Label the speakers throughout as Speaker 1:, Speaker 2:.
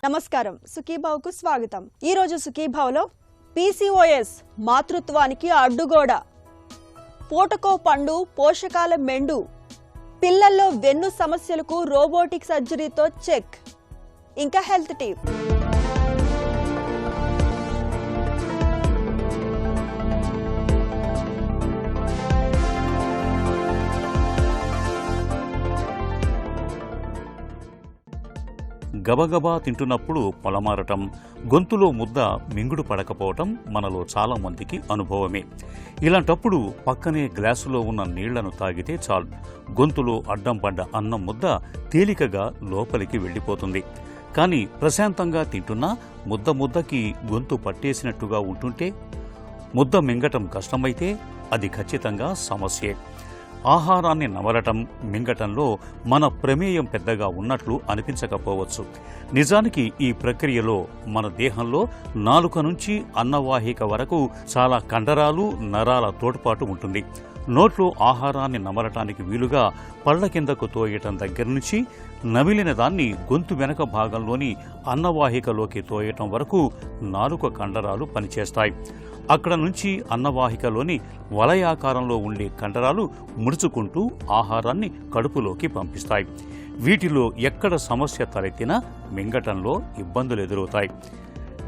Speaker 1: నమస్కారం, సుఖీభావ్కు స్వాగతం. ఈ రోజు సుఖీభావ్లో PCOS మాతృత్వానికి అడ్డుగోడ, పూటకో పండు పోషకాల మెండు, పిల్లల్లో వెన్ను సమస్యలకు రోబోటిక్ సర్జరీతో చెక్, ఇంకా హెల్త్ టిప్.
Speaker 2: గబగబా తింటున్నప్పుడు పొలమారటం, గొంతులో ముద్ద మింగుడు పడకపోవటం మనలో చాలా మందికి అనుభవమే. ఇలాంటప్పుడు పక్కనే గ్లాసులో ఉన్న నీళ్లను తాగితే చాలు, గొంతులో అడ్డం పడ్డ అన్నం ముద్ద తేలికగా లోపలికి వెళ్ళిపోతుంది. కానీ ప్రశాంతంగా తింటున్నా ముద్దకి గొంతు పట్టేసినట్టుగా ఉంటుంటే, ముద్ద మింగటం కష్టమైతే అది ఖచ్చితంగా సమస్యే. ఆహారాన్ని నమలటం, మింగటంలో మన ప్రమేయం పెద్దగా ఉన్నట్లు అనిపించకపోవచ్చు. నిజానికి ఈ ప్రక్రియలో మన దేహంలో నాలుక నుంచి అన్నవాహిక వరకు చాలా కండరాలు, నరాల తోడ్పాటు ఉంటుంది. నోట్లో ఆహారాన్ని నమలటానికి వీలుగా పళ్ల కిందకు తోయటం దగ్గర నుంచి నమిలిన దాన్ని గొంతు వెనక భాగంలోని అన్నవాహికలోకి తోయటం వరకు నాలుక కండరాలు పనిచేస్తాయి. అక్కడ నుంచి అన్నవాహికలోని వలయాకారంలో ఉండే కండరాలు ముడుచుకుంటూ ఆహారాన్ని కడుపులోకి పంపిస్తాయి. వీటిలో ఎక్కడ సమస్య తలెత్తినా మింగటంలో ఇబ్బందులు ఎదురవుతాయి.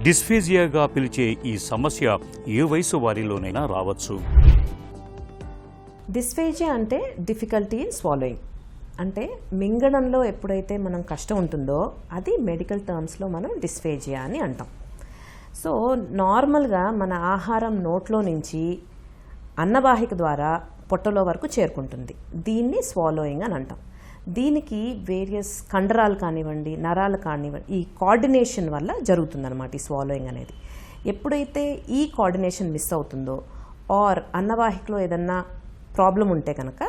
Speaker 2: డిస్ఫేజియాగా పిలిచే ఈ సమస్య ఏ వయసు వారిలోనైనా రావచ్చు.
Speaker 3: డిస్ఫేజియా అంటే డిఫికల్టీ ఇన్ స్వాలోయింగ్, అంటే మింగడంలో ఎప్పుడైతే మనం కష్టం ఉంటుందో అది మెడికల్ టర్మ్స్లో మనం డిస్ఫేజియా అని అంటాం. సో నార్మల్గా మన ఆహారం నోట్లో నుంచి అన్నవాహిక ద్వారా పొట్టలో వరకు చేరుకుంటుంది. దీన్ని స్వాలోయింగ్ అని అంటాం. దీనికి వేరియస్ కండరాలు కానివ్వండి, నరాలు కానివ్వండి, ఈ కోఆర్డినేషన్ వల్ల జరుగుతుందన్నమాట ఈ స్వాలోయింగ్ అనేది. ఎప్పుడైతే ఈ కోఆర్డినేషన్ మిస్ అవుతుందో ఆర్ అన్నవాహికలో ఏదన్నా ప్రాబ్లం ఉంటే కనుక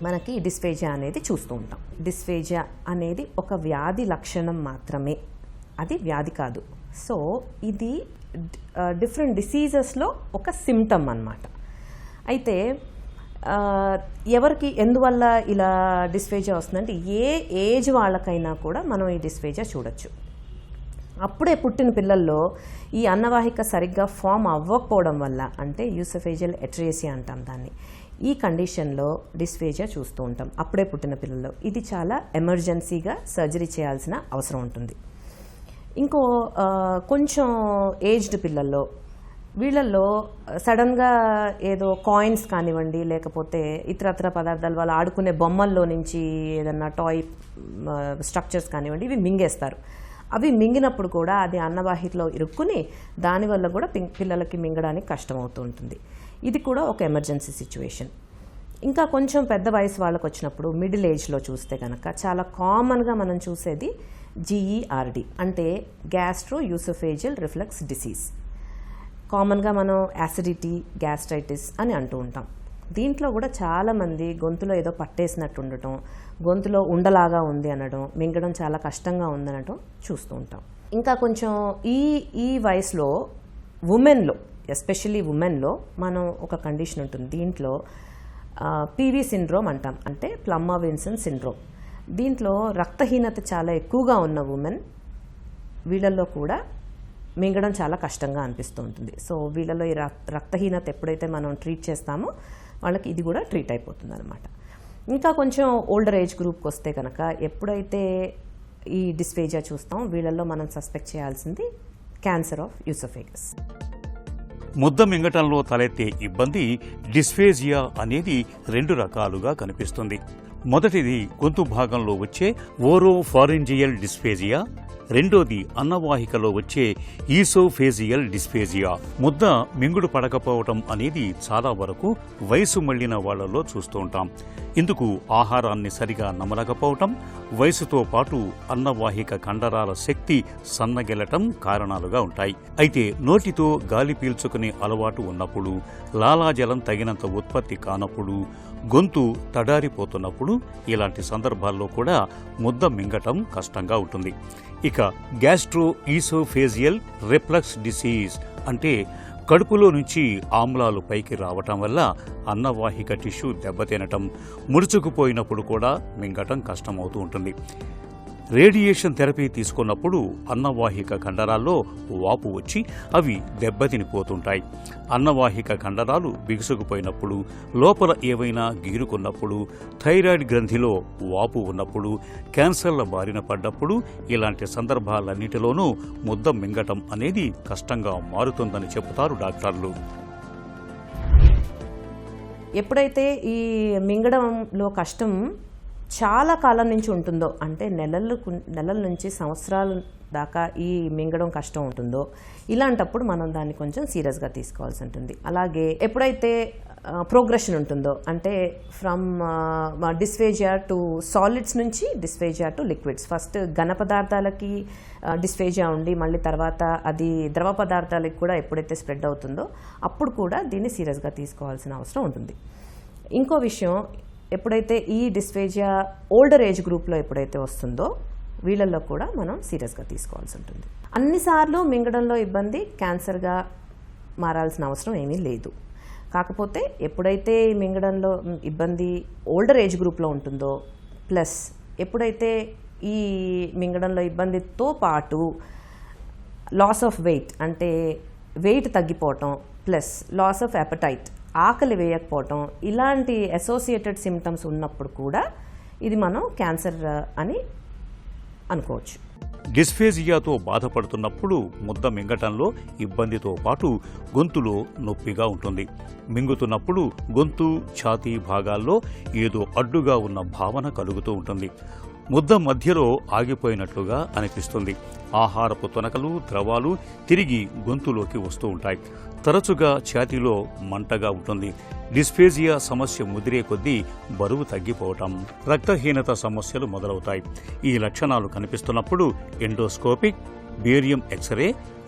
Speaker 3: మనకి డిస్ఫేజియా అనేది చూస్తూ ఉంటాం. డిస్ఫేజియా అనేది ఒక వ్యాధి లక్షణం మాత్రమే, అది వ్యాధి కాదు. సో ఇది డిఫరెంట్ డిసీజెస్లో ఒక సిమ్టమ్ అన్నమాట. అయితే ఎవరికి ఎందువల్ల ఇలా డిస్ఫేజియా వస్తుందంటే ఏ ఏజ్ వాళ్ళకైనా కూడా మనం ఈ డిస్ఫేజియా చూడొచ్చు. అప్పుడే పుట్టిన పిల్లల్లో ఈ అన్నవాహిక సరిగ్గా ఫామ్ అవ్వకపోవడం వల్ల, అంటే యూసోఫేజియల్ ఎట్రేసియా అంటాం దాన్ని, ఈ కండిషన్లో డిస్ఫేజియా చూస్తూ ఉంటాం అప్పుడే పుట్టిన పిల్లల్లో. ఇది చాలా ఎమర్జెన్సీగా సర్జరీ చేయాల్సిన అవసరం ఉంటుంది. ఇంకో కొంచెం ఏజ్డ్ పిల్లల్లో, వీళ్ళల్లో సడన్గా ఏదో కాయిన్స్ కానివ్వండి, లేకపోతే ఇతరత్ర పదార్థాలు వాళ్ళు ఆడుకునే బొమ్మల్లో నుంచి ఏదన్నా టాయ్ స్ట్రక్చర్స్ కానివ్వండి, ఇవి మింగేస్తారు. అవి మింగినప్పుడు కూడా అది అన్నవాహికలో ఇరుక్కుని దానివల్ల కూడా పిల్లలకి మింగడానికి కష్టమవుతూ ఉంటుంది. ఇది కూడా ఒక ఎమర్జెన్సీ సిచ్యువేషన్. ఇంకా కొంచెం పెద్ద వయసు వాళ్ళకు వచ్చినప్పుడు, మిడిల్ ఏజ్లో చూస్తే కనుక చాలా కామన్గా మనం చూసేది GERD, అంటే గ్యాస్ట్రో యూసోఫేజియల్ రిఫ్లక్స్ డిసీజ్. కామన్గా మనం యాసిడిటీ, గ్యాస్ట్రైటిస్ అని అంటూ ఉంటాం. దీంట్లో కూడా చాలామంది గొంతులో ఏదో పట్టేసినట్టు ఉండటం, గొంతులో ఉండలాగా ఉంది అనడం, మింగడం చాలా కష్టంగా ఉందనడం చూస్తూ ఉంటాం. ఇంకా కొంచెం ఈ వయసులో ఉమెన్లో, ఎస్పెషల్లీ ఉమెన్లో మనం ఒక కండిషన్ ఉంటుంది. దీంట్లో PV సిండ్రోమ్ అంటాం, అంటే ప్లమ్మర్ విన్సన్ సిండ్రోమ్. దీంట్లో రక్తహీనత చాలా ఎక్కువగా ఉన్న ఉమెన్, వీళ్ళల్లో కూడా మింగడం చాలా కష్టంగా అనిపిస్తూ ఉంటుంది. సో వీళ్ళలో ఈ రక్తహీనత ఎప్పుడైతే మనం ట్రీట్ చేస్తామో వాళ్ళకి ఇది కూడా ట్రీట్ అయిపోతుంది అనమాట. ఇంకా కొంచెం ఓల్డర్ ఏజ్ గ్రూప్కి వస్తే కనుక ఎప్పుడైతే ఈ డిస్ఫేజియా చూస్తాం, వీళ్ళల్లో మనం సస్పెక్ట్ చేయాల్సింది క్యాన్సర్ ఆఫ్ యూసోఫేగస్.
Speaker 2: ముద్ద మింగటంలో తలెత్తే ఇబ్బంది డిస్ఫేజియా అనేది 2 రకాలుగా కనిపిస్తుంది. మొదటిది గొంతు భాగంలో వచ్చే ఓరోఫారింజియల్ డిస్ఫేజియా, రెండోది అన్నవాహికలో వచ్చే ఈసోఫేజియల్ డిస్ఫేజియా. ముద్ద మింగుడు పడకపోవటం అనేది చాలా వరకు వయసు మళ్లిన వాళ్లలో చూస్తూ ఉంటాం. ఇందుకు ఆహారాన్ని సరిగా నమలకపోవటం, వయసుతో పాటు అన్నవాహిక కండరాల శక్తి సన్నగిల్లటం కారణాలుగా ఉంటాయి. అయితే నోటితో గాలి పీల్చుకునే అలవాటు ఉన్నప్పుడు, లాలాజలం తగినంత ఉత్పత్తి కానప్పుడు, గొంతు తడారిపోతున్నప్పుడు, ఇలాంటి సందర్భాల్లో కూడా ముద్ద మింగటం కష్టంగా ఉంటుంది. ఇక గ్యాస్ట్రో ఈసోఫేజియల్ రిఫ్లక్స్ డిసీజ్ అంటే కడుపులో నుంచి ఆమ్లాలు పైకి రావటం వల్ల అన్నవాహిక టిష్యూ దెబ్బతినటం, ముడుచుకుపోయినప్పుడు కూడా మింగటం కష్టమవుతూ ఉంటుంది. రేడియేషన్ థెరపీ తీసుకున్నప్పుడు అన్నవాహిక కండరాల్లో వాపు వచ్చి అవి దెబ్బతినిపోతుంటాయి. అన్నవాహిక కండరాలు బిగుసుకుపోయినప్పుడు, లోపల ఏవైనా గీరుకున్నప్పుడు, థైరాయిడ్ గ్రంథిలో వాపు ఉన్నప్పుడు, క్యాన్సర్ల బారిన పడ్డప్పుడు ఇలాంటి సందర్భాలన్నిటిలోనూ ముద్ద మింగటం అనేది కష్టంగా మారుతుందని చెబుతారు డాక్టర్లు.
Speaker 3: ఎప్పుడైతే ఈ మింగడంలో కష్టం చాలా కాలం నుంచి ఉంటుందో, అంటే నెలల నుంచి సంవత్సరాల దాకా ఈ మింగడం కష్టం ఉంటుందో, ఇలాంటప్పుడు మనం దాన్ని కొంచెం సీరియస్గా తీసుకోవాల్సి ఉంటుంది. అలాగే ఎప్పుడైతే ప్రోగ్రెషన్ ఉంటుందో, అంటే ఫ్రమ్ డిస్ఫేజియా టు సాలిడ్స్ నుంచి డిస్ఫేజియా టు లిక్విడ్స్, ఫస్ట్ ఘన పదార్థాలకి డిస్ఫేజియా ఉండి మళ్ళీ తర్వాత అది ద్రవ పదార్థాలకి కూడా ఎప్పుడైతే స్ప్రెడ్ అవుతుందో అప్పుడు కూడా దీన్ని సీరియస్గా తీసుకోవాల్సిన అవసరం ఉంటుంది. ఇంకో విషయం, ఎప్పుడైతే ఈ డిస్ఫేజియా ఓల్డర్ ఏజ్ గ్రూప్లో ఎప్పుడైతే వస్తుందో వీళ్ళల్లో కూడా మనం సీరియస్గా తీసుకోవాల్సి ఉంటుంది. అన్నిసార్లు మింగడంలో ఇబ్బంది క్యాన్సర్గా మారాల్సిన అవసరం ఏమీ లేదు. కాకపోతే ఎప్పుడైతే మింగడంలో ఇబ్బంది ఓల్డర్ ఏజ్ గ్రూప్లో ఉంటుందో, ప్లస్ ఎప్పుడైతే ఈ మింగడంలో ఇబ్బందితో పాటు లాస్ ఆఫ్ వెయిట్, అంటే వెయిట్ తగ్గిపోవటం, ప్లస్ లాస్ ఆఫ్ అపెటైట్, ఆకలి వేయకపోవటం, ఇలాంటి అసోసియేటెడ్ సిమ్టమ్స్ ఉన్నప్పుడు కూడా ఇది మనం క్యాన్సర్ అని అనుకోవచ్చు.
Speaker 2: డిస్ఫేజియాతో బాధపడుతున్నప్పుడు ముద్ద మింగటంలో ఇబ్బందితో పాటు గొంతులో నొప్పిగా ఉంటుంది. మింగుతున్నప్పుడు గొంతు, ఛాతీ భాగాల్లో ఏదో అడ్డుగా ఉన్న భావన కలుగుతూ ఉంటుంది. ముద్ద మధ్యలో ఆగిపోయినట్లుగా అనిపిస్తుంది. ఆహారపు తొనకలు, ద్రవాలు తిరిగి గొంతులోకి వస్తూ ఉంటాయి. తరచుగా ఛాతీలో మంటగా ఉంటుంది. డిస్ఫేజియా సమస్య ముదిరే కొద్దీ బరువు తగ్గిపోవటం, రక్తహీనత సమస్యలు మొదలవుతాయి. ఈ లక్షణాలు కనిపిస్తున్నప్పుడు endoscopic, barium x ray,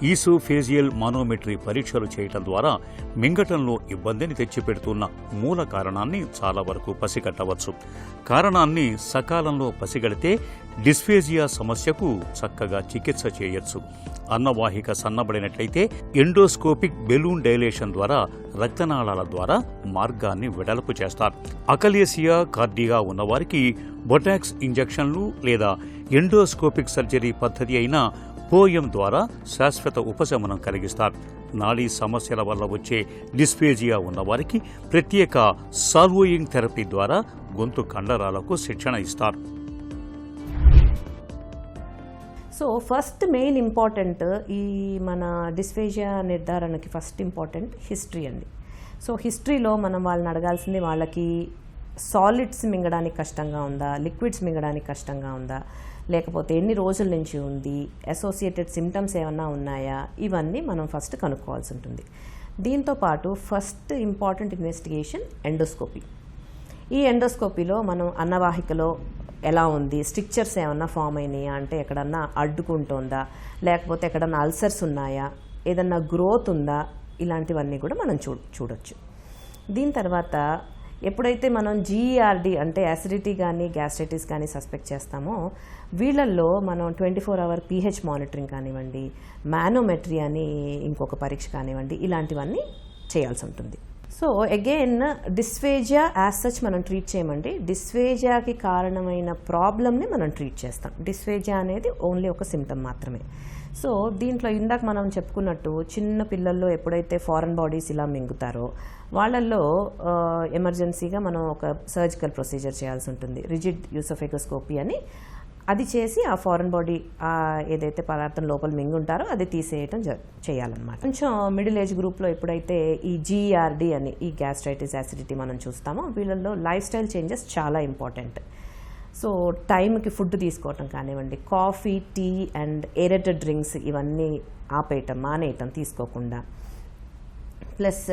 Speaker 2: oesophageal manometry పరీక్షలు చేయటం ద్వారా మింగటంలో ఇబ్బందిని తెచ్చిపెడుతున్న మూల కారణాన్ని చాలా వరకు పసిగట్టవచ్చు. కారణాన్ని సకాలంలో పసిగడితే డిస్ఫేజియా సమస్యకు చక్కగా చికిత్స చేయొచ్చు. అన్నవాహిక సన్నబడినట్లయితే ఎండోస్కోపిక్ బెలూన్ డైలేషన్ ద్వారా రక్తనాళాల ద్వారా మార్గాన్ని వెడల్పు చేస్తారు. అకలేసియా కార్డియా ఉన్నవారికి బొటాక్స్ ఇంజెక్షన్లు లేదా ఎండోస్కోపిక్ సర్జరీ పద్ధతి అయిన పోయం ద్వారా శాశ్వత ఉపశమనం కలిగిస్తారు. నాడీ సమస్యల వల్ల వచ్చే డిస్ఫేజియా ఉన్నవారికి ప్రత్యేక సాల్వోయింగ్ థెరపీ ద్వారా గొంతు కండరాలకు శిక్షణ ఇస్తారు.
Speaker 3: సో ఫస్ట్ మెయిన్ ఇంపార్టెంట్ ఈ మన డిస్ఫేజియా నిర్ధారణకి ఫస్ట్ ఇంపార్టెంట్ హిస్టరీ అండి. సో హిస్టరీలో మనం వాళ్ళని అడగాల్సింది, వాళ్ళకి సాలిడ్స్ మింగడానికి కష్టంగా ఉందా, లిక్విడ్స్ మింగడానికి కష్టంగా ఉందా, లేకపోతే ఎన్ని రోజుల నుంచి ఉంది, అసోసియేటెడ్ సిమ్టమ్స్ ఏమన్నా ఉన్నాయా, ఇవన్నీ మనం ఫస్ట్ కనుక్కోవాల్సి ఉంటుంది. దీంతోపాటు ఫస్ట్ ఇంపార్టెంట్ ఇన్వెస్టిగేషన్ ఎండోస్కోపీ. ఈ ఎండోస్కోపీలో మనం అన్నవాహికలో ఎలా ఉంది, స్ట్రిక్చర్స్ ఏమన్నా ఫామ్ అయినాయా, అంటే ఎక్కడన్నా అడ్డుకుంటుందా, లేకపోతే ఎక్కడన్నా అల్సర్స్ ఉన్నాయా, ఏదన్నా గ్రోత్ ఉందా, ఇలాంటివన్నీ కూడా మనం చూడొచ్చు. దీని తర్వాత ఎప్పుడైతే మనం జీఈఆర్డి అంటే యాసిడిటీ కానీ గ్యాస్ట్రైటిస్ కానీ సస్పెక్ట్ చేస్తామో వీళ్ళల్లో మనం 24 hour pH మానిటరింగ్ కానివ్వండి, మానోమెట్రీ అని ఇంకొక పరీక్ష కానివ్వండి, ఇలాంటివన్నీ చేయాల్సి ఉంటుంది. So again dysphasia as such మనం ట్రీట్ చేయమండి. డిస్ఫేజియాకి కారణమైన ప్రాబ్లమ్ని మనం ట్రీట్ చేస్తాం. డిస్ఫేజియా అనేది ఓన్లీ ఒక సిమ్టమ్ మాత్రమే. సో దీంట్లో ఇందాక మనం చెప్పుకున్నట్టు చిన్న పిల్లల్లో ఎప్పుడైతే ఫారెన్ బాడీస్ ఇలా మింగుతారో వాళ్ళల్లో ఎమర్జెన్సీగా మనం ఒక సర్జికల్ ప్రొసీజర్ చేయాల్సి ఉంటుంది, రిజిడ్ యూసోఫెగోస్కోపీ అని. అది చేసి ఆ ఫారెన్ బాడీ ఏదైతే పదార్థం లోపల మింగుంటారో అది తీసేయటం చేయాలన్నమాట. కొంచెం మిడిల్ ఏజ్ గ్రూప్లో ఎప్పుడైతే ఈ జీఆర్డి అని ఈ గ్యాస్ట్రైటిస్ యాసిడిటీ మనం చూస్తామో వీళ్ళల్లో లైఫ్ స్టైల్ చేంజెస్ చాలా ఇంపార్టెంట్. సో టైంకి ఫుడ్ తీసుకోవటం కానివ్వండి, coffee, tea and aerated drinks ఇవన్నీ మానేయటం తీసుకోకుండా, ప్లస్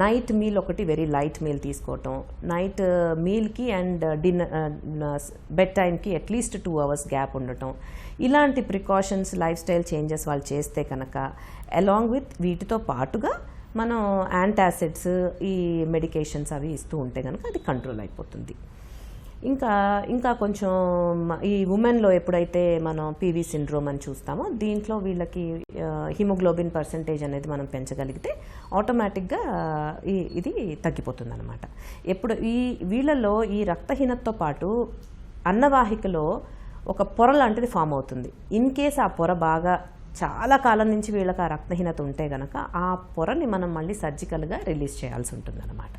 Speaker 3: నైట్ మీల్ ఒకటి వెరీ లైట్ మీల్ తీసుకోవటం, నైట్ మీల్కి అండ్ బెడ్ టైంకి అట్లీస్ట్ 2 hours గ్యాప్ ఉండటం, ఇలాంటి ప్రికాషన్స్ లైఫ్ స్టైల్ చేంజెస్ వాళ్ళు చేస్తే కనుక అలాంగ్ విత్ వీటితో పాటుగా మనం యాంటాసిడ్స్ ఈ మెడికేషన్స్ అవి ఇస్తూ ఉంటే కనుక అది కంట్రోల్ అయిపోతుంది. ఇంకా కొంచెం ఈ ఉమెన్లో ఎప్పుడైతే మనం పీవీ సిండ్రోమ్ అని చూస్తామో దీంట్లో వీళ్ళకి హిమోగ్లోబిన్ పర్సంటేజ్ అనేది మనం పెంచగలిగితే ఆటోమేటిక్గా ఇది తగ్గిపోతుంది అనమాట. వీళ్ళలో ఈ రక్తహీనతతో పాటు అన్నవాహికలో ఒక పొర లాంటిది ఫామ్ అవుతుంది. ఇన్ కేస్ ఆ పొర బాగా చాలా కాలం నుంచి వీళ్ళకి ఆ రక్తహీనత ఉంటే కనుక ఆ పొరని మనం మళ్ళీ సర్జికల్గా రిలీజ్ చేయాల్సి ఉంటుంది అన్నమాట.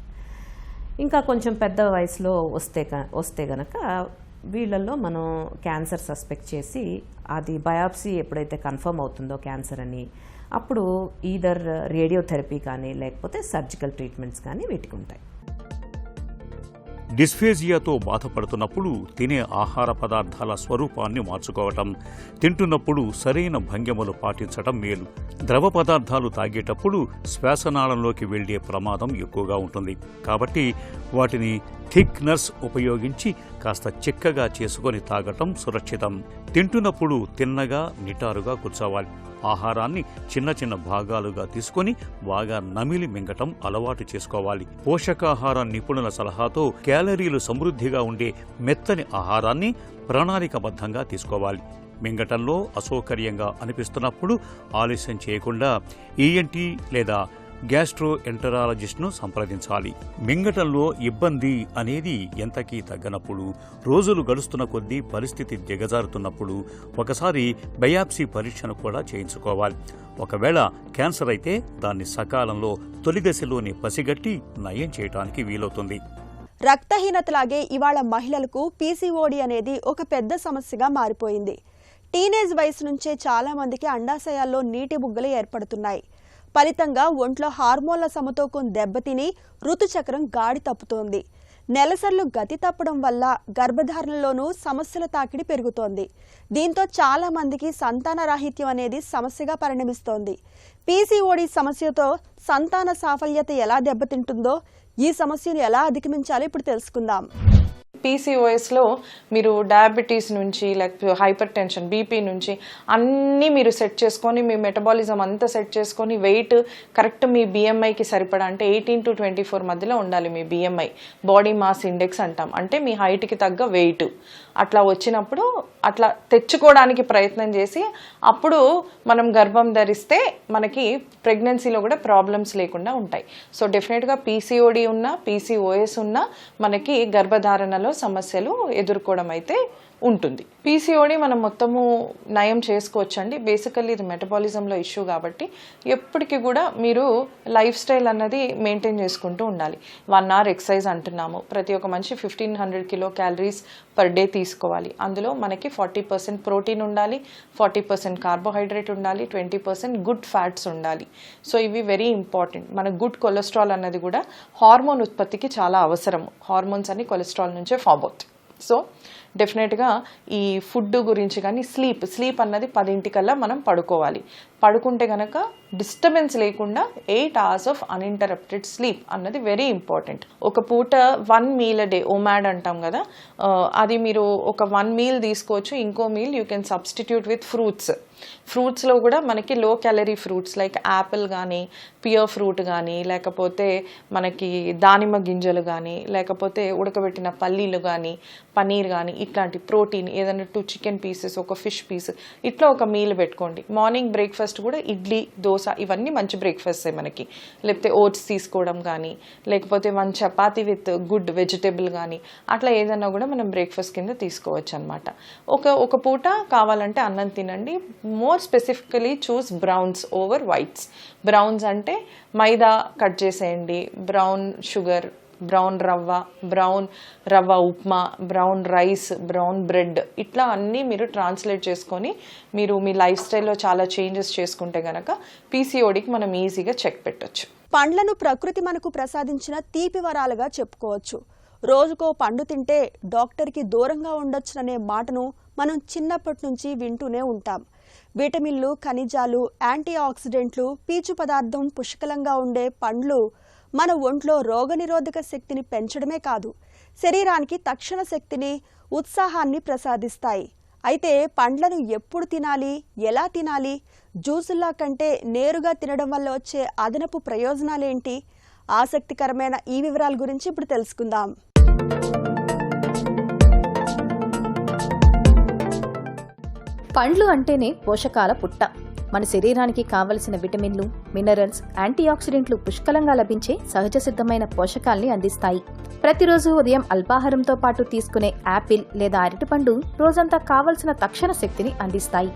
Speaker 3: ఇంకా కొంచెం పెద్ద వయసులో వస్తే కనుక వీళ్ళల్లో మనం క్యాన్సర్ సస్పెక్ట్ చేసి అది బయాప్సీ ఎప్పుడైతే కన్ఫర్మ్ అవుతుందో క్యాన్సర్ అని, అప్పుడు ఈదర్ రేడియోథెరపీ కానీ లేకపోతే సర్జికల్ ట్రీట్మెంట్స్ కానీ వీటికి ఉంటాయి.
Speaker 2: డిస్ఫేజియాతో బాధపడుతున్నప్పుడు తినే ఆహార పదార్థాల స్వరూపాన్ని మార్చుకోవటం, తింటున్నప్పుడు సరైన భంగిమలు పాటించటం మేలు. ద్రవ పదార్థాలు తాగేటప్పుడు శ్వాసనాళంలోకి వెళ్లే ప్రమాదం ఎక్కువగా ఉంటుంది. కాబట్టి వాటిని థిక్నర్స్ ఉపయోగించి కాస్త చిక్కగా చేసుకొని తాగటం సురక్షితం. తింటున్నప్పుడు తిన్నగా నిటారుగా కూర్చోవాలి. ఆహారాన్ని చిన్న చిన్న భాగాలుగా తీసుకొని బాగా నమిలి మింగటం అలవాటు చేసుకోవాలి. పోషకాహార నిపుణుల సలహాతో క్యాలరీలు సమృద్ధిగా ఉండే మెత్తని ఆహారాన్ని ప్రణాళికబద్ధంగా తీసుకోవాలి. మింగటంలో అసౌకర్యంగా అనిపిస్తున్నప్పుడు ఆలస్యం చేయకుండా ఈఎన్టీ లేదా గ్యాస్ట్రోఎంటరాలజిస్ట్ను సంప్రదించాలి. మింగటంలో ఇబ్బంది అనేది ఎంతకీ తగ్గనప్పుడు, రోజులు గడుస్తున్న కొద్దీ పరిస్థితి దిగజారుతున్నప్పుడు ఒకసారి బయాప్సీ పరీక్షను కూడా చేయించుకోవాలి. ఒకవేళ క్యాన్సర్ అయితే దాన్ని సకాలంలో తొలి దశలోనే పసిగట్టి నయం చేయడానికి వీలవుతుంది.
Speaker 1: రక్తహీనతలాగే ఇవాళ మహిళలకు పీసీఓడి అనేది ఒక పెద్ద సమస్యగా మారిపోయింది. టీనేజ్ వయసు నుంచే చాలా మందికి అండాశయాల్లో నీటి బుగ్గలు ఏర్పడుతున్నాయి. ఫలితంగా ఒంట్లో హార్మోన్ల సమతూకం దెబ్బతిని ఋతుచక్రం గాడి తప్పుతోంది. నెలసర్లు గతి తప్పడం వల్ల గర్భధారణలోనూ సమస్యల తాకిడి పెరుగుతోంది. దీంతో చాలా మందికి సంతానరాహిత్యం అనేది సమస్యగా పరిణమిస్తోంది. పీసీఓడి సమస్యతో సంతాన సాఫల్యత ఎలా దెబ్బతింటుందో, ఈ సమస్యను ఎలా అధిగమించాలో ఇప్పుడు తెలుసుకుందాం.
Speaker 4: పీసీఓఎస్లో మీరు డయాబెటీస్ నుంచి లేకపోతే హైపర్ టెన్షన్, బీపీ నుంచి అన్నీ మీరు సెట్ చేసుకొని మీ మెటబాలిజం అంతా సెట్ చేసుకొని వెయిట్ కరెక్ట్ మీ బిఎంఐకి సరిపడా అంటే 18 to 24 మధ్యలో ఉండాలి మీ బిఎంఐ, బాడీ మాస్ ఇండెక్స్ అంటాం. అంటే మీ హైట్కి తగ్గ వెయిట్ అట్లా వచ్చినప్పుడు అట్లా తెచ్చుకోవడానికి ప్రయత్నం చేసి అప్పుడు మనం గర్భం ధరిస్తే మనకి ప్రెగ్నెన్సీలో కూడా ప్రాబ్లమ్స్ లేకుండా ఉంటాయి. సో డెఫినెట్గా పీసీఓడి ఉన్నా పీసీఓఎస్ ఉన్నా మనకి గర్భధారణలో సమస్యలు ఎదుర్కోవడం అయితే ఉంటుంది. పీసీఓడి మనం మొత్తము నయం చేసుకోవచ్చండి. బేసికల్లీ ఇది మెటబాలిజంలో ఇష్యూ కాబట్టి ఎప్పటికీ కూడా మీరు లైఫ్ స్టైల్ అన్నది మెయింటైన్ చేసుకుంటూ ఉండాలి. 1 hour ఎక్సర్సైజ్ అంటున్నాము. ప్రతి ఒక్క మనిషి 1500 kcal పర్ డే తీసుకోవాలి. అందులో మనకి 40% ప్రోటీన్ ఉండాలి, 40% కార్బోహైడ్రేట్ ఉండాలి, 20% గుడ్ ఫ్యాట్స్ ఉండాలి. సో ఇవి వెరీ ఇంపార్టెంట్. మన గుడ్ కొలెస్ట్రాల్ అన్నది కూడా హార్మోన్ ఉత్పత్తికి చాలా అవసరం. హార్మోన్స్ అన్ని కొలెస్ట్రాల్ నుంచే ఫామ్ అవుతాయి. సో డెఫినెట్గా ఈ ఫుడ్ గురించి కానీ స్లీప్ అన్నది 10 మనం పడుకోవాలి. పడుకుంటే కనుక డిస్టర్బెన్స్ లేకుండా 8 hours ఆఫ్ అన్ఇంటరప్టెడ్ స్లీప్ అన్నది వెరీ ఇంపార్టెంట్. ఒక పూట 1 meal a day, ఓమాడ్ అంటాం కదా, అది మీరు ఒక 1 meal తీసుకోవచ్చు. ఇంకో meal you can substitute with ఫ్రూట్స్లో కూడా మనకి low calorie fruits like apple కానీ, పియర్ ఫ్రూట్ కానీ, లేకపోతే మనకి దానిమ్మ గింజలు కానీ, లేకపోతే ఉడకబెట్టిన పల్లీలు కానీ, పనీర్ కానీ, ఇట్లాంటి ప్రోటీన్ ఏదైనా 2 chicken pieces, ఒక ఫిష్ పీస్, ఇట్లా ఒక మీల్ పెట్టుకోండి. మార్నింగ్ బ్రేక్ఫాస్ట్ కూడా ఇడ్లీ, దోశ ఇవన్నీ మంచి బ్రేక్ఫాస్ట్ మనకి. లేకపోతే ఓట్స్ తీసుకోవడం కానీ, లేకపోతే 1 చపాతీ విత్ గుడ్ వెజిటేబుల్ కానీ, అట్లా ఏదైనా కూడా మనం బ్రేక్ఫాస్ట్ కింద తీసుకోవచ్చు అనమాట. ఒక పూట కావాలంటే అన్నం తినండి. మోర్ స్పెసిఫికలీ చూస్ బ్రౌన్స్ ఓవర్ వైట్స్. బ్రౌన్స్ అంటే మైదా కట్ చేసేయండి, బ్రౌన్ షుగర్, బ్రౌన్ రవ్వ upma, brown rice, brown bread, ఇట్లా అన్నీ మీరు ట్రాన్స్లేట్ చేసుకొని మీరు మీ లైఫ్ స్టైల్లో చాలా చేంజెస్ చేసుకుంటే గనక పీసీఓడికి మనం ఈజీగా చెక్ పెట్టొచ్చు.
Speaker 1: పండ్లను ప్రకృతి మనకు ప్రసాదించిన తీపి వరాలుగా చెప్పుకోవచ్చు. రోజుకో పండు తింటే డాక్టర్కి దూరంగా ఉండొచ్చుననే మాటను మనం చిన్నప్పటి నుంచి వింటూనే ఉంటాం. విటమిన్లు, ఖనిజాలు, యాంటీ ఆక్సిడెంట్లు, పీచు పదార్థం పుష్కలంగా ఉండే పండ్లు మన ఒంట్లో రోగనిరోధక శక్తిని పెంచడమే కాదు, శరీరానికి తక్షణ శక్తిని, ఉత్సాహాన్ని ప్రసాదిస్తాయి. అయితే పండ్లను ఎప్పుడు తినాలి, ఎలా తినాలి, జ్యూసుల్లా కంటే నేరుగా తినడం వల్ల వచ్చే అదనపు ప్రయోజనాలేంటి? ఆసక్తికరమైన ఈ వివరాల గురించి ఇప్పుడు తెలుసుకుందాం.
Speaker 5: పండ్లు అంటేనే పోషకాల పుట్ట. మన శరీరానికి కావలసిన విటమిన్లు, మినరల్స్, యాంటీఆక్సిడెంట్లు పుష్కలంగా లభించే సహజ సిద్ధమైన పోషకాల్ని అందిస్తాయి. ప్రతిరోజు ఉదయం అల్పాహారంతో పాటు తీసుకునే యాపిల్ లేదా అరటిపండు రోజంతా కావలసిన తక్షణ శక్తిని అందిస్తాయి.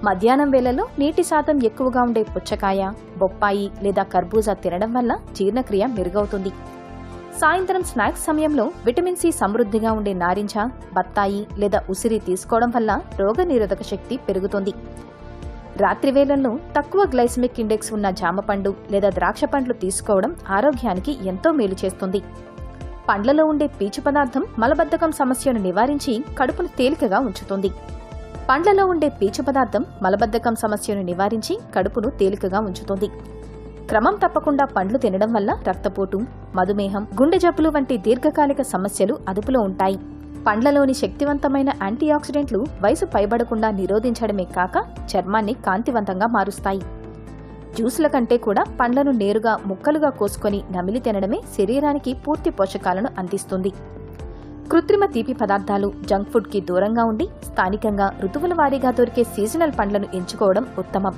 Speaker 5: మధ్యాహ్నం వేళలో నీటి శాతం ఎక్కువగా ఉండే పుచ్చకాయ, బొప్పాయి లేదా కర్బూజా తినడం వల్ల జీర్ణక్రియ మెరుగవుతుంది. సాయంత్రం స్నాక్స్ సమయంలో విటమిన్ సి సమృద్ధిగా ఉండే నారింజ, బత్తాయి లేదా ఉసిరి తీసుకోవడం వల్ల రోగనిరోధక శక్తి పెరుగుతుంది. రాత్రి వేళల్లో తక్కువ గ్లైసెమిక్ ఇండెక్స్ ఉన్న జామపండు లేదా ద్రాక్ష పండ్లు తీసుకోవడం ఆరోగ్యానికి ఎంతో మేలు చేస్తుంది. పండ్లలో ఉండే పీచు పదార్థం మలబద్ధకం సమస్యను నివారించి కడుపును తేలికగా ఉంచుతుంది. పండ్లలో ఉండే పీచు పదార్థం మలబద్ధకం సమస్యను నివారించి కడుపును తేలికగా ఉంచుతుంది. క్రమం తప్పకుండా పండ్లు తినడం వల్ల రక్తపోటు, మధుమేహం, గుండె జబ్బులు వంటి దీర్ఘకాలిక సమస్యలు అదుపులో ఉంటాయి. పండ్లలోని శక్తివంతమైన యాంటీఆక్సిడెంట్లు వయసు పైబడకుండా నిరోధించడమే కాక చర్మాన్ని కాంతివంతంగా మారుస్తాయి. జ్యూసుల కంటే కూడా పండ్లను నేరుగా ముక్కలుగా కోసుకొని నమిలి తినడమే శరీరానికి పూర్తి పోషకాలను అందిస్తుంది. కృత్రిమ తీపి పదార్థాలు, జంక్ ఫుడ్ కి దూరంగా ఉండి స్థానికంగా ఋతువుల వారీగా దొరికే సీజనల్ పండ్లను ఎంచుకోవడం ఉత్తమం.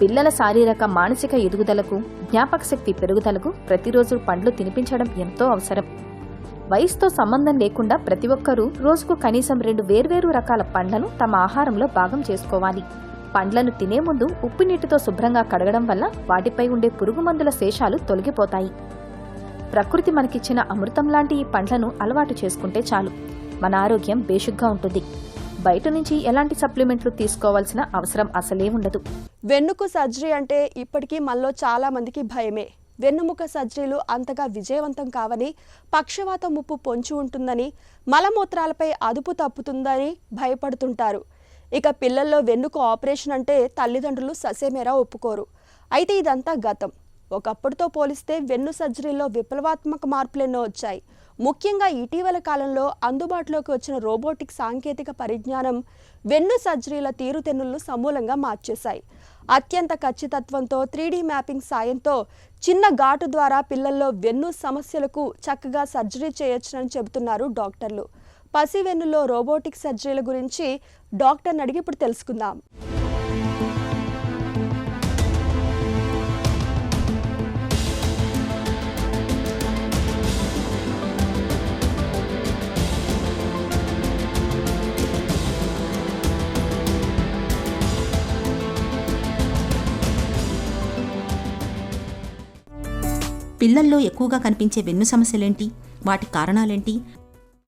Speaker 5: పిల్లల శారీరక, మానసిక ఎదుగుదలకు, జ్ఞాపక శక్తి పెరుగుదలకు ప్రతిరోజు పండ్లు తినిపించడం ఎంతో అవసరం. వయసుతో సంబంధం లేకుండా ప్రతి ఒక్కరూ రోజుకు కనీసం 2 వేర్వేరు రకాల పండ్లను తమ ఆహారంలో భాగం చేసుకోవాలి. పండ్లను తినే ముందు ఉప్పు నీటితో శుభ్రంగా కడగడం వల్ల వాటిపై ఉండే పురుగుమందుల శేషాలు తొలగిపోతాయి. ప్రకృతి మనకిచ్చిన అమృతం లాంటి ఈ పండ్లను అలవాటు చేసుకుంటే చాలు, మన ఆరోగ్యం బేషుగ్గా ఉంటుంది. బయట నుంచి ఎలాంటి సప్లిమెంట్లు తీసుకోవాల్సిన అవసరం అసలే ఉండదు.
Speaker 1: వెన్నుకు సర్జరీ అంటే ఇప్పటికీ మనలో చాలా మందికి భయమే. వెన్నుముక సర్జరీలు అంతగా విజయవంతం కావని, పక్షవాత ముప్పు పొంచి ఉంటుందని, మలమూత్రాలపై అదుపు తప్పుతుందని భయపడుతుంటారు. ఇక పిల్లల్లో వెన్నుకు ఆపరేషన్ అంటే తల్లిదండ్రులు ససేమేరా ఒప్పుకోరు. అయితే ఇదంతా గతం. ఒకప్పుడుతో పోలిస్తే వెన్ను సర్జరీలో విప్లవాత్మక మార్పులెన్నో వచ్చాయి. ముఖ్యంగా ఇటీవల కాలంలో అందుబాటులోకి వచ్చిన రోబోటిక్ సాంకేతిక పరిజ్ఞానం వెన్ను సర్జరీల తీరుతెన్నులను సమూలంగా మార్చేశాయి. అత్యంత ఖచ్చితత్వంతో 3D మ్యాపింగ్ సాయంతో చిన్న ఘాటు ద్వారా పిల్లల్లో వెన్ను సమస్యలకు చక్కగా సర్జరీ చేయొచ్చునని చెబుతున్నారు డాక్టర్లు. పసి వెన్నులో రోబోటిక్ సర్జరీల గురించి డాక్టర్ని అడిగి ఇప్పుడు తెలుసుకుందాం.
Speaker 6: పిల్లల్లో ఎక్కువగా కనిపించే వెన్ను సమస్యలేంటి? వాటి కారణాలేంటి?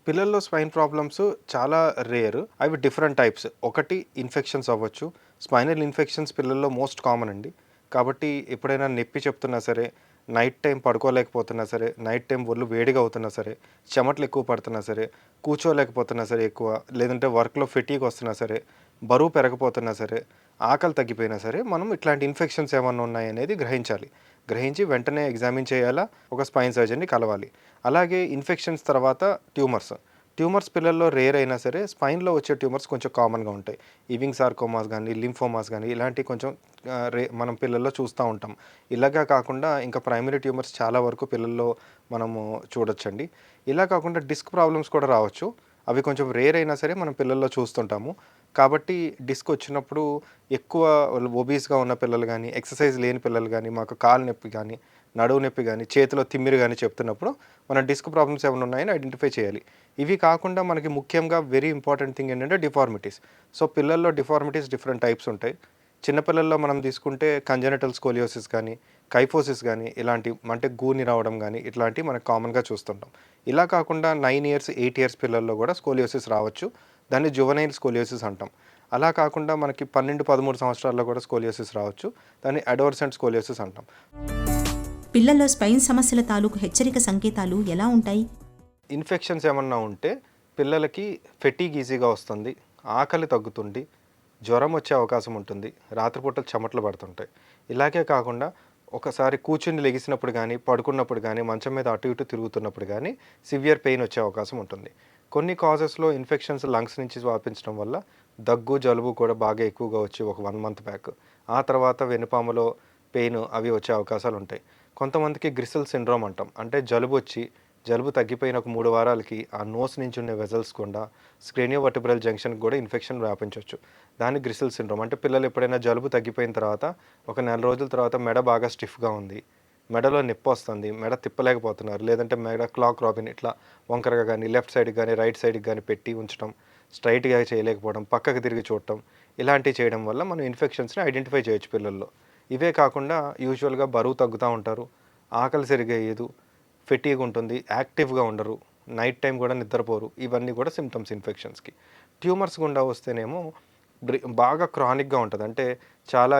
Speaker 7: పిల్లల్లో స్పైన్ ప్రాబ్లమ్స్ చాలా రేర్. అవి డిఫరెంట్ టైప్స్. ఒకటి ఇన్ఫెక్షన్స్ అవ్వచ్చు. స్పైనల్ ఇన్ఫెక్షన్స్ పిల్లల్లో మోస్ట్ కామన్ అండి. కాబట్టి ఎప్పుడైనా నొప్పి చెప్తున్నా సరే, నైట్ టైం పడుకోలేకపోతున్నా సరే, నైట్ టైం ఒళ్ళు వేడిగా అవుతున్నా సరే, చెమటలు ఎక్కువ పడుతున్నా సరే, కూర్చోలేకపోతున్నా సరే ఎక్కువ, లేదంటే వర్క్లో ఫెటీగ్ వస్తున్నా సరే, బరువు పెరగపోతున్నా సరే, ఆకలి తగ్గిపోయినా సరే, మనం ఇట్లాంటి ఇన్ఫెక్షన్స్ ఏమన్నా ఉన్నాయనేది గ్రహించి వెంటనే ఎగ్జామిన్ చేయాలా, ఒక స్పైన్ సర్జన్ని కలవాలి. అలాగే ఇన్ఫెక్షన్స్ తర్వాత ట్యూమర్స్ పిల్లల్లో రేర్ అయినా సరే స్పైన్లో వచ్చే ట్యూమర్స్ కొంచెం కామన్గా ఉంటాయి. ఈవింగ్ సార్కోమాస్ కానీ, లింఫోమాస్ కానీ ఇలాంటివి కొంచెం మనం పిల్లల్లో చూస్తూ ఉంటాం. ఇలాగా కాకుండా ఇంకా ప్రైమరీ ట్యూమర్స్ చాలా వరకు పిల్లల్లో మనము చూడొచ్చండి. ఇలా కాకుండా డిస్క్ ప్రాబ్లమ్స్ కూడా రావచ్చు. అవి కొంచెం రేర్ అయినా సరే మనం పిల్లల్లో చూస్తుంటాము. కాబట్టి డిస్క్ వచ్చినప్పుడు ఎక్కువ ఒబీస్గా ఉన్న పిల్లలు కానీ, ఎక్సర్సైజ్ లేని పిల్లలు కానీ, మాకు కాలు నొప్పి కానీ, నడువు నొప్పి కానీ, చేతిలో తిమ్మిరి కానీ చెప్తున్నప్పుడు మన డిస్క్ ప్రాబ్లమ్స్ ఏమైనా ఉన్నాయని ఐడెంటిఫై చేయాలి. ఇవి కాకుండా మనకి ముఖ్యంగా వెరీ ఇంపార్టెంట్ థింగ్ ఏంటంటే డిఫార్మిటీస్. సో పిల్లల్లో డిఫార్మిటీస్ డిఫరెంట్ టైప్స్ ఉంటాయి. చిన్నపిల్లల్లో మనం తీసుకుంటే కంజెనిటల్ స్కోలియోసిస్ కానీ, కైఫోసిస్ కానీ, ఇలాంటి అంటే గూని రావడం కానీ ఇట్లాంటివి మనకు కామన్గా చూస్తుంటాం. ఇలా కాకుండా 9 years 8 years పిల్లల్లో కూడా స్కోలియోసిస్ రావచ్చు. దాన్ని జువనైల్ స్కోలియోసిస్ అంటాం. అలా కాకుండా మనకి 12-13 సంవత్సరాల్లో కూడా స్కోలియోసిస్ రావచ్చు. దాన్ని అడోర్సెంట్ స్కోలియోసిస్ అంటాం.
Speaker 6: పిల్లల్లో స్పైన్ సమస్యల తాలూకు హెచ్చరిక సంకేతాలు ఎలా ఉంటాయి?
Speaker 7: ఇన్ఫెక్షన్స్ ఏమన్నా ఉంటే పిల్లలకి ఫెటీగ్ ఈజీగా వస్తుంది, ఆకలి తగ్గుతుంది, జ్వరం వచ్చే అవకాశం ఉంటుంది, రాత్రిపూటలు చెమటలు పడుతుంటాయి. ఇలాగే కాకుండా ఒకసారి కూర్చుని లెగిసినప్పుడు కానీ, పడుకున్నప్పుడు కానీ, మంచం మీద అటు ఇటు తిరుగుతున్నప్పుడు కానీ సివియర్ పెయిన్ వచ్చే అవకాశం ఉంటుంది. కొన్ని కాజెస్లో ఇన్ఫెక్షన్స్ లంగ్స్ నుంచి వ్యాపించడం వల్ల దగ్గు, జలుబు కూడా బాగా ఎక్కువగా వచ్చి ఒక 1 month బ్యాక్, ఆ తర్వాత వెనుపాములో పెయిన్ అవి వచ్చే అవకాశాలు ఉంటాయి. కొంతమందికి గ్రిసెల్ సిండ్రోమ్ అంటాం. అంటే జలుబు వచ్చి జలుబు తగ్గిపోయిన ఒక 3 వారాలకి ఆ నోస్ నుంచి ఉన్న వెజల్స్ గుండా స్క్రేనియోవర్టిబ్రల్ జంక్షన్కి కూడా ఇన్ఫెక్షన్ వ్యాపించవచ్చు. దాన్ని గ్రిసిల్ సిండ్రోమ్. అంటే పిల్లలు ఎప్పుడైనా జలుబు తగ్గిపోయిన తర్వాత ఒక నెల రోజుల తర్వాత మెడ బాగా స్టిఫ్గా ఉంది, మెడలో నొప్పి వస్తుంది, మెడ తిప్పలేకపోతున్నారు, లేదంటే మెడ క్లాక్ రాబిన్ ఇట్లా వంకరగా కానీ లెఫ్ట్ సైడ్కి కానీ రైట్ సైడ్కి కానీ పెట్టి ఉంచడం, స్ట్రైట్గా చేయలేకపోవడం, పక్కకు తిరిగి చూడటం, ఇలాంటివి చేయడం వల్ల మనం ఇన్ఫెక్షన్స్ని ఐడెంటిఫై చేయొచ్చు పిల్లల్లో. ఇవే కాకుండా యూజువల్గా బరువు తగ్గుతూ ఉంటారు, ఆకలి సరిగా వేయదు, ఫెటీగ్ ఉంటుంది, యాక్టివ్గా ఉండరు, నైట్ టైం కూడా నిద్రపోరు. ఇవన్నీ కూడా సిమ్టమ్స్ ఇన్ఫెక్షన్స్కి. ట్యూమర్స్ గుండా వస్తేనేమో బాగా క్రానిక్గా ఉంటుంది. అంటే చాలా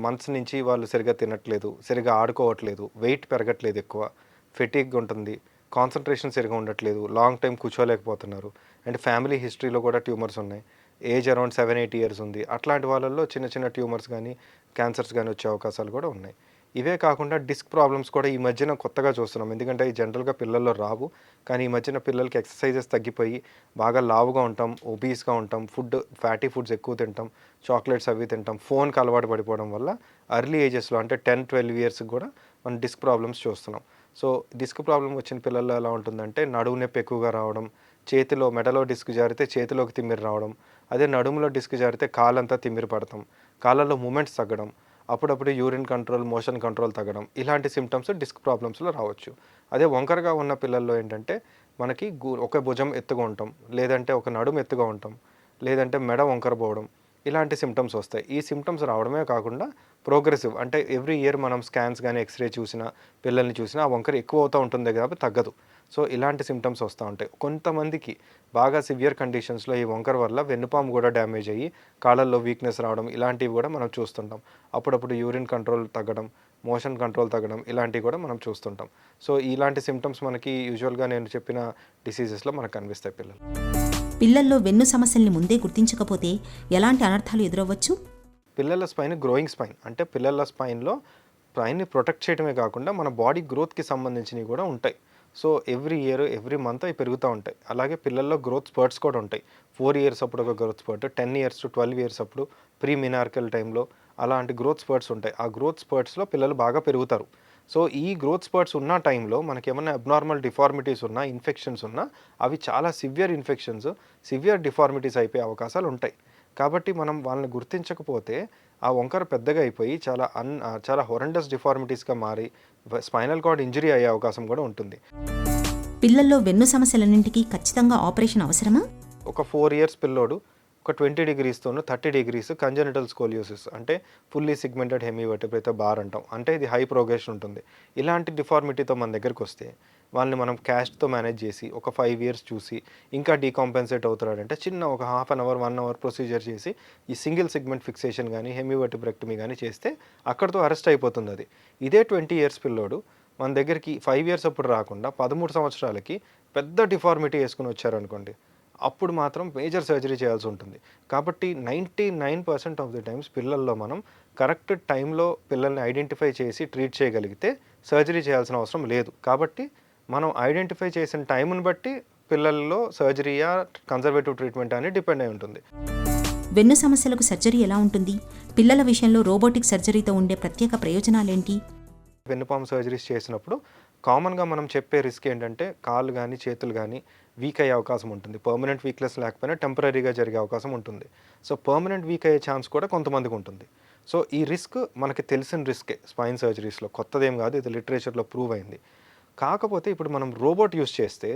Speaker 7: మంత్స్ నుంచి వాళ్ళు సరిగా తినట్లేదు, సరిగా ఆడుకోవట్లేదు, వెయిట్ పెరగట్లేదు, ఎక్కువ ఫెటీగ్ ఉంటుంది, కాన్సన్ట్రేషన్ సరిగా ఉండట్లేదు, లాంగ్ టైం కూర్చోలేకపోతున్నారు, అండ్ ఫ్యామిలీ హిస్టరీలో కూడా ట్యూమర్స్ ఉన్నాయి, ఏజ్ అరౌండ్ 7-8 ఇయర్స్ ఉంది. అట్లాంటి వాళ్ళల్లో చిన్న చిన్న ట్యూమర్స్ కానీ క్యాన్సర్స్ కానీ వచ్చే అవకాశాలు కూడా ఉన్నాయి. ఇవే కాకుండా డిస్క్ ప్రాబ్లమ్స్ కూడా ఈ మధ్యన కొత్తగా చూస్తున్నాం. ఎందుకంటే ఈ జనరల్గా పిల్లల్లో రావు, కానీ ఈ మధ్యన పిల్లలకి ఎక్సర్సైజెస్ తగ్గిపోయి బాగా లావుగా ఉంటాం, ఒబీస్గా ఉంటాం, ఫ్యాటీ ఫుడ్స్ ఎక్కువ తింటాం, చాక్లెట్స్ అవి తింటాం, ఫోన్కి అలవాటు పడిపోవడం వల్ల అర్లీ ఏజెస్లో అంటే 10-12 ఇయర్స్కి కూడా మనం డిస్క్ ప్రాబ్లమ్స్ చూస్తున్నాం. సో డిస్క్ ప్రాబ్లం వచ్చిన పిల్లల్లో ఎలా ఉంటుందంటే నడుము నొప్పి ఎక్కువగా రావడం, చేతిలో మెడలో డిస్క్ జారితే చేతిలోకి తిమ్మిరి రావడం, అదే నడుములో డిస్క్ జారితే కాలంతా తిమ్మిరి పడతాం, కాళ్ళల్లో మూమెంట్స్ తగ్గడం, అప్పుడప్పుడు యూరిన్ కంట్రోల్, మోషన్ కంట్రోల్ తగ్గడం, ఇలాంటి సిమ్టమ్స్ డిస్క్ ప్రాబ్లమ్స్లో రావచ్చు. అదే వంకరగా ఉన్న పిల్లల్లో ఏంటంటే మనకి ఒక భుజం ఎత్తుగా ఉంటాం, లేదంటే ఒక నడుము ఎత్తుగా ఉంటాం, లేదంటే మెడ వంకర పోవడం, ఇలాంటి సిమ్టమ్స్ వస్తాయి. ఈ సిమ్టమ్స్ రావడమే కాకుండా ప్రోగ్రెసివ్, అంటే ఎవ్రీ ఇయర్ మనం స్కాన్స్ కానీ ఎక్స్రే చూసినా పిల్లల్ని చూసినా ఆ వంకర ఎక్కువ అవుతూ ఉంటుంది కాబట్టి తగ్గదు. సో ఇలాంటి సిమ్టమ్స్ వస్తూ ఉంటాయి. కొంతమందికి బాగా సివియర్ కండిషన్స్లో ఈ వంకర వల్ల వెన్నుపాము కూడా డ్యామేజ్ అయ్యి కాళ్ళల్లో వీక్నెస్ రావడం, ఇలాంటివి కూడా మనం చూస్తుంటాం. అప్పుడప్పుడు యూరిన్ కంట్రోల్ తగ్గడం, మోషన్ కంట్రోల్ తగ్గడం, ఇలాంటివి కూడా మనం చూస్తుంటాం. సో ఇలాంటి సిమ్టమ్స్ మనకి యూజువల్గా నేను చెప్పిన డిసీజెస్లో మనకు కనిపిస్తాయి పిల్లలు.
Speaker 6: పిల్లల్లో వెన్ను సమస్యల్ని ముందే గుర్తించకపోతే ఎలాంటి అనర్థాలు ఎదురవ్వచ్చు?
Speaker 7: పిల్లల స్పైన్ గ్రోయింగ్ స్పైన్, అంటే పిల్లల స్పైన్లో స్పైన్ని ప్రొటెక్ట్ చేయడమే కాకుండా మన బాడీ గ్రోత్కి సంబంధించినవి కూడా ఉంటాయి. So every year every month అవి పెరుగుతూ ఉంటాయి. అలాగే పిల్లల్లో గ్రోత్ స్పర్ట్స్ కూడా ఉంటాయి. 4 ఇయర్స్ అప్పుడు ఒక growth spurt, 10 years to 12 years అప్పుడు ప్రీ మినార్కల్ టైంలో అలాంటి గ్రోత్ స్పర్ట్స్ ఉంటాయి. ఆ గ్రోత్ స్పర్ట్స్లో పిల్లలు బాగా పెరుగుతారు. సో ఈ గ్రోత్ స్పర్ట్స్ ఉన్న టైంలో మనకి ఏమైనా అబ్నార్మల్ డిఫార్మిటీస్ ఉన్నా, ఇన్ఫెక్షన్స్ ఉన్నా అవి చాలా సివియర్ ఇన్ఫెక్షన్స్, సివియర్ డిఫార్మిటీస్ అయిపోయే అవకాశాలు ఉంటాయి. కాబట్టి మనం వాళ్ళని గుర్తించకపోతే ఆ వంకర పెద్దగా అయిపోయి చాలా హొరండస్ డిఫార్మిటీస్గా మారి స్పైనల్ కార్డ్ ఇంజరీ అయ్యే అవకాశం కూడా ఉంటుంది.
Speaker 6: పిల్లల్లో వెన్ను సమస్యలన్నింటికీ ఖచ్చితంగా ఆపరేషన్ అవసరమా?
Speaker 7: ఒక 4 ఇయర్స్ పిల్లోడు ఒక 20 degrees 30 degrees కంజెనిటల్ స్కోలియోసిస్, అంటే ఫుల్లీ సిగ్మెంటెడ్ హెమీవర్టిబ్రేటల్ బార్ అంటాం, అంటే ఇది హై ప్రోగ్రెషన్ ఉంటుంది. ఇలాంటి డిఫార్మిటీతో మన దగ్గరికి వస్తే వాళ్ళని మనం క్యాస్ట్తో మేనేజ్ చేసి ఒక 5 ఇయర్స్ చూసి ఇంకా డీకాంపెన్సేట్ అవుతున్నాడంటే చిన్న ఒక half an hour 1 hour procedure చేసి ఈ సింగిల్ సిగ్మెంట్ ఫిక్సేషన్ కానీ హెమీవర్టిబ్రెక్టమీ కానీ చేస్తే అక్కడితో అరెస్ట్ అయిపోతుంది అది. ఇదే 20 ఇయర్స్ పిల్లోడు మన దగ్గరికి 5 ఇయర్స్ అప్పుడు రాకుండా 13 సంవత్సరాలకి పెద్ద డిఫార్మిటీ వేసుకుని వచ్చారనుకోండి, అప్పుడు మాత్రం మేజర్ సర్జరీ చేయాల్సి ఉంటుంది. కాబట్టి 99% ఆఫ్ ది టైమ్స్ పిల్లల్లో మనం కరెక్ట్ టైంలో పిల్లల్ని ఐడెంటిఫై చేసి ట్రీట్ చేయగలిగితే సర్జరీ చేయాల్సిన అవసరం లేదు. కాబట్టి మనం ఐడెంటిఫై చేసిన టైంని బట్టి పిల్లల్లో సర్జరీయా కన్జర్వేటివ్ ట్రీట్మెంట్ అని డిపెండ్ అయి ఉంటుంది.
Speaker 6: వెన్ను సమస్యలకు సర్జరీ ఎలా ఉంటుంది? పిల్లల విషయంలో రోబోటిక్ సర్జరీతో ఉండే ప్రత్యేక ప్రయోజనాలేంటి?
Speaker 7: వెన్నుపాము సర్జరీస్ చేసినప్పుడు కామన్గా మనం చెప్పే రిస్క్ ఏంటంటే కాళ్ళు కానీ చేతులు కానీ వీక్ అయ్యే అవకాశం ఉంటుంది. పర్మనెంట్ వీక్నెస్ లేకపోయినా టెంపరీగా జరిగే అవకాశం ఉంటుంది. సో పర్మనెంట్ వీక్ అయ్యే ఛాన్స్ కూడా కొంతమందికి ఉంటుంది. సో ఈ రిస్క్ మనకి తెలిసిన రిస్కే స్పైన్ సర్జరీస్లో, కొత్తదేం కాదు, ఇది లిటరేచర్లో ప్రూవ్ అయింది. కాకపోతే ఇప్పుడు మనం రోబోట్ యూస్ చేస్తే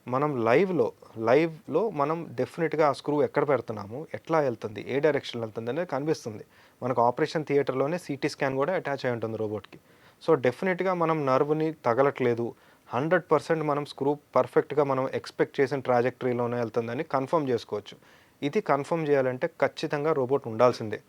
Speaker 7: మనం లైవ్లో మనం డెఫినెట్గా ఆ స్క్రూ ఎక్కడ పెడుతున్నాము, ఎట్లా వెళ్తుంది, ఏ డైరెక్షన్లో వెళ్తుంది అనేది కనిపిస్తుంది. మనకు ఆపరేషన్ థియేటర్లోనే సిటీ స్కాన్ కూడా అటాచ్ అయి ఉంటుంది రోబోట్కి. సో డెఫినెట్గా మనం నర్వ్ని తగలట్లేదు, 100% మనం స్క్రూ పర్ఫెక్ట్గా మనం ఎక్స్పెక్ట్ చేసిన ట్రాజెక్టరీలోనే వెళ్తుందని కన్ఫర్మ్ చేసుకోవచ్చు. ఇది కన్ఫర్మ్ చేయాలంటే ఖచ్చితంగా రోబోట్ ఉండాల్సిందే.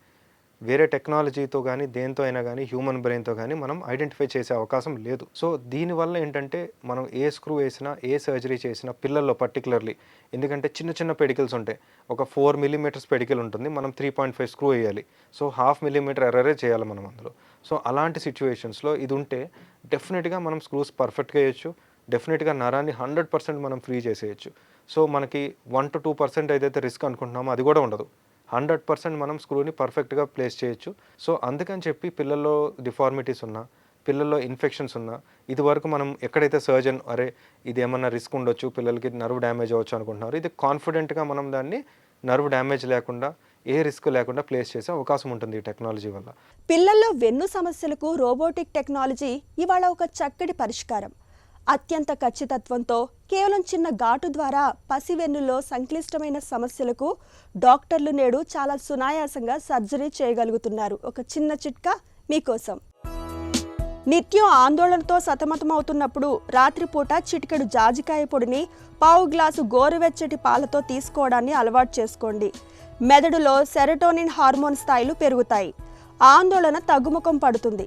Speaker 7: వేరే టెక్నాలజీతో కానీ దేంతో అయినా కానీ హ్యూమన్ బ్రెయిన్తో కానీ మనం ఐడెంటిఫై చేసే అవకాశం లేదు. సో దీనివల్ల ఏంటంటే మనం ఏ స్క్రూ వేసినా, ఏ సర్జరీ చేసినా పిల్లల్లో పర్టికులర్లీ, ఎందుకంటే చిన్న చిన్న పెడికల్స్ ఉంటాయి, ఒక 4 mm పెడికల్ ఉంటుంది, మనం 3.5 స్క్రూ వేయాలి. సో 0.5 mm ఎర్రరే చేయాలి మనం అందులో. సో అలాంటి సిచ్యువేషన్స్లో ఇది ఉంటే డెఫినెట్గా మనం స్క్రూస్ పర్ఫెక్ట్గా వేయచ్చు, డెఫినెట్గా నరాన్ని 100% మనం ఫ్రీ చేసేయచ్చు. సో మనకి 1 to 2% ఏదైతే రిస్క్ అనుకుంటున్నామో అది కూడా ఉండదు. 100% మనం స్క్రూని పర్ఫెక్ట్గా ప్లేస్ చేయొచ్చు. సో అందుకని చెప్పి పిల్లల్లో డిఫార్మిటీస్ ఉన్నా, పిల్లల్లో ఇన్ఫెక్షన్స్ ఉన్నా, ఇది వరకు మనం ఎక్కడైతే సర్జన్ అరే ఇది ఏమన్నా రిస్క్ ఉండొచ్చు, పిల్లలకి నర్వ్ డ్యామేజ్ అవ్వచ్చు అనుకుంటున్నారు, ఇది కాన్ఫిడెంట్గా మనం దాన్ని నర్వ్ డ్యామేజ్ లేకుండా ఏ రిస్క్ లేకుండా ప్లేస్ చేసే అవకాశం ఉంటుంది ఈ టెక్నాలజీ వల్ల.
Speaker 1: పిల్లల్లో వెన్ను సమస్యలకు రోబోటిక్ టెక్నాలజీ ఇవాళ ఒక చక్కటి పరిష్కారం. అత్యంత ఖచ్చితత్వంతో కేవలం చిన్న ఘాటు ద్వారా పసివెన్నులో సంక్లిష్టమైన సమస్యలకు డాక్టర్లు నేడు చాలా సునాయాసంగా సర్జరీ చేయగలుగుతున్నారు. ఒక చిన్న చిట్కా మీకోసం. నిత్యం ఆందోళనతో సతమతమవుతున్నప్పుడు రాత్రిపూట చిటికెడు జాజికాయ పొడిని పావు గ్లాసు గోరువెచ్చటి పాలతో తీసుకోవడాన్ని అలవాటు చేసుకోండి. మెదడులో సెరటోనిన్ హార్మోన్ స్థాయిలు పెరుగుతాయి. ఆందోళన తగ్గుముఖం పడుతుంది.